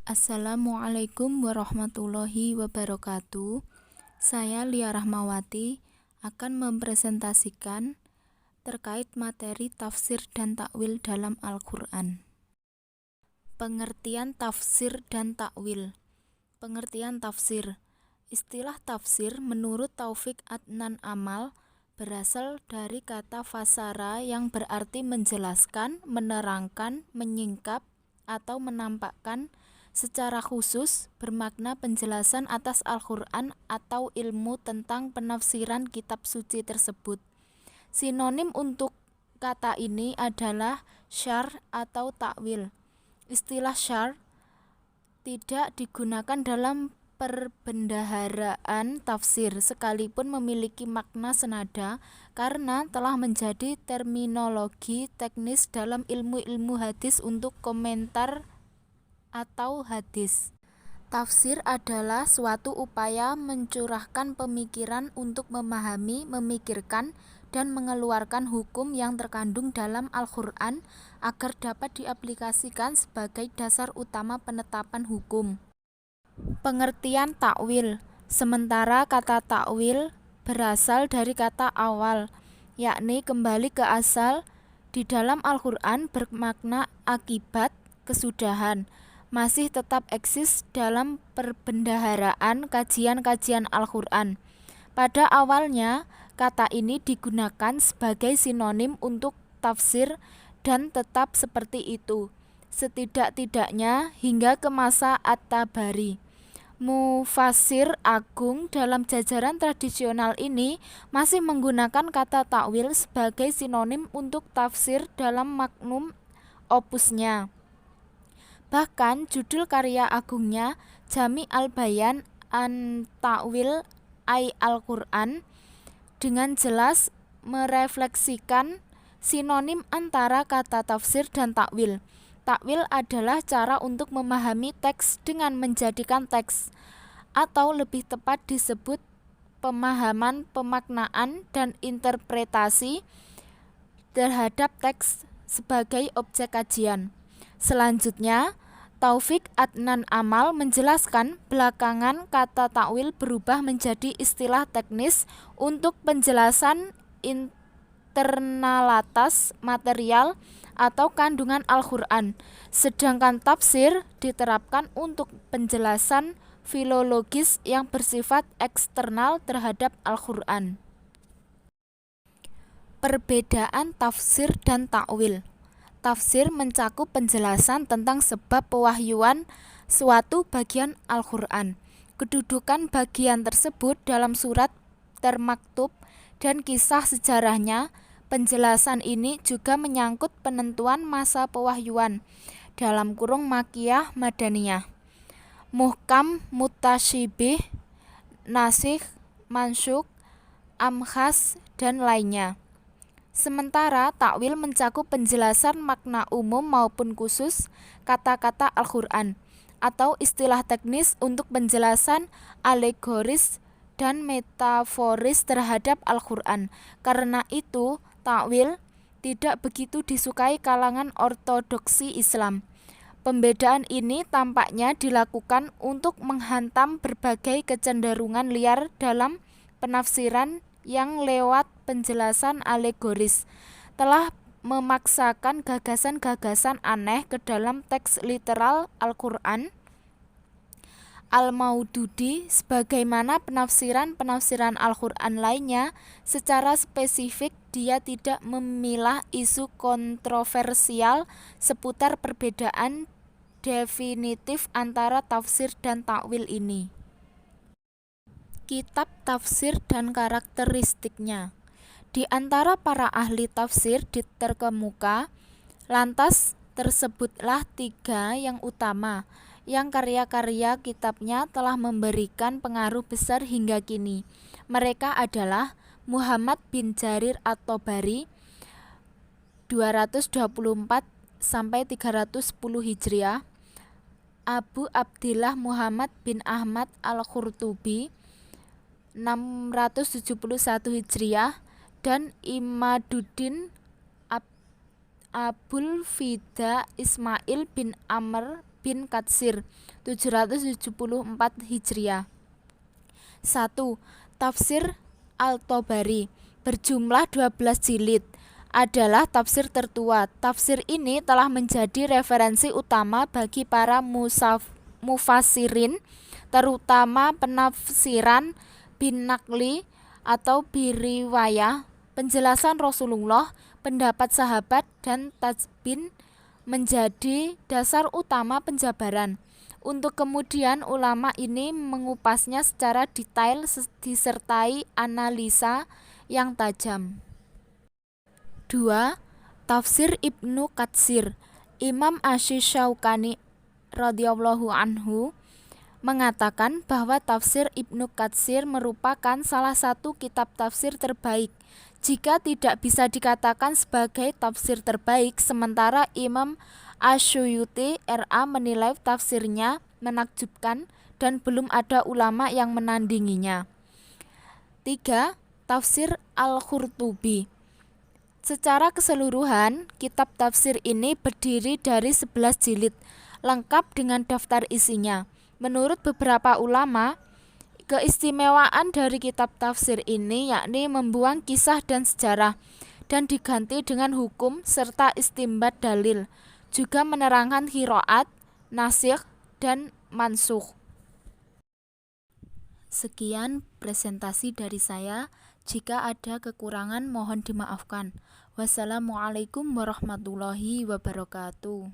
Assalamualaikum warahmatullahi wabarakatuh. Saya Lia Rahmawati akan mempresentasikan terkait materi tafsir dan takwil dalam Al-Quran. Pengertian tafsir dan takwil. Pengertian tafsir. Istilah tafsir menurut Taufik Adnan Amal berasal dari kata fasara yang berarti menjelaskan, menerangkan, menyingkap, atau menampakkan secara khusus bermakna penjelasan atas Al-Quran atau ilmu tentang penafsiran kitab suci tersebut. Sinonim untuk kata ini adalah syarh atau takwil. Istilah syarh tidak digunakan dalam perbendaharaan tafsir sekalipun memiliki makna senada karena telah menjadi terminologi teknis dalam ilmu-ilmu hadis untuk komentar atau hadis. Tafsir adalah suatu upaya mencurahkan pemikiran untuk memahami, memikirkan, dan mengeluarkan hukum yang terkandung dalam Al-Quran agar dapat diaplikasikan sebagai dasar utama penetapan hukum. Pengertian takwil. Sementara kata takwil berasal dari kata awal, yakni kembali ke asal, di dalam Al-Quran bermakna akibat, kesudahan, masih tetap eksis dalam perbendaharaan kajian-kajian Al-Quran. Pada awalnya, kata ini digunakan sebagai sinonim untuk tafsir dan tetap seperti itu, setidak-tidaknya hingga ke masa At-Tabari. Mufassir agung dalam jajaran tradisional ini masih menggunakan kata takwil sebagai sinonim untuk tafsir dalam magnum opusnya. Bahkan judul karya agungnya Jami' al-Bayan an Ta'wil Al-Quran dengan jelas merefleksikan sinonim antara kata tafsir dan takwil. Takwil adalah cara untuk memahami teks dengan menjadikan teks, atau lebih tepat disebut pemahaman, pemaknaan, dan interpretasi terhadap teks sebagai objek kajian. Selanjutnya, Taufik Adnan Amal menjelaskan belakangan kata takwil berubah menjadi istilah teknis untuk penjelasan internalitas material atau kandungan Al-Quran, sedangkan tafsir diterapkan untuk penjelasan filologis yang bersifat eksternal terhadap Al-Quran. Perbedaan tafsir dan takwil. Tafsir mencakup penjelasan tentang sebab pewahyuan suatu bagian Al-Quran, kedudukan bagian tersebut dalam surat termaktub, dan kisah sejarahnya. Penjelasan ini juga menyangkut penentuan masa pewahyuan (Makkiyah Madaniyah), muhkam, mutasyibih, nasikh, mansyukh, amkhas, dan lainnya. Sementara takwil mencakup penjelasan makna umum maupun khusus kata-kata Al-Quran atau istilah teknis untuk penjelasan alegoris dan metaforis terhadap Al-Quran. Karena itu, takwil tidak begitu disukai kalangan ortodoksi Islam. Pembedaan ini tampaknya dilakukan untuk menghantam berbagai kecenderungan liar dalam penafsiran yang lewat penjelasan alegoris telah memaksakan gagasan-gagasan aneh ke dalam teks literal Al-Quran. Al-Maududi, sebagaimana penafsiran-penafsiran Al-Quran lainnya, secara spesifik dia tidak memilah isu kontroversial seputar perbedaan definitif antara tafsir dan takwil ini. Kitab tafsir dan karakteristiknya. Di antara para ahli tafsir terkemuka, lantas tersebutlah tiga yang utama, yang karya-karya kitabnya telah memberikan pengaruh besar hingga kini. Mereka adalah Muhammad bin Jarir at-Tabari 224 sampai 310 Hijriah, Abu Abdillah Muhammad bin Ahmad al-Qurtubi 671 Hijriah, dan Imaduddin Abul Fida Ismail bin Amr bin Katsir 774 Hijriah. 1. Tafsir Al-Tabari berjumlah 12 jilid adalah tafsir tertua. Tafsir ini telah menjadi referensi utama bagi para mufassirin, terutama penafsiran bin Naqli atau biriwayah, penjelasan Rasulullah, pendapat sahabat, dan tajbin menjadi dasar utama penjabaran. Untuk kemudian ulama ini mengupasnya secara detail disertai analisa yang tajam. 2. Tafsir Ibnu Katsir. Imam Asy-Syaukani radhiyallahu anhu mengatakan bahwa tafsir Ibnu Katsir merupakan salah satu kitab tafsir terbaik, jika tidak bisa dikatakan sebagai tafsir terbaik, sementara Imam Asy-Syuyuti RA menilai tafsirnya menakjubkan dan belum ada ulama yang menandinginya. 3. Tafsir Al-Qurtubi. Secara keseluruhan, kitab tafsir ini berdiri dari 11 jilid, lengkap dengan daftar isinya. Menurut beberapa ulama, keistimewaan dari kitab tafsir ini yakni membuang kisah dan sejarah dan diganti dengan hukum serta istimbat dalil, juga menerangkan qiraat, nasikh, dan mansukh. Sekian presentasi dari saya. Jika ada kekurangan mohon dimaafkan. Wassalamualaikum warahmatullahi wabarakatuh.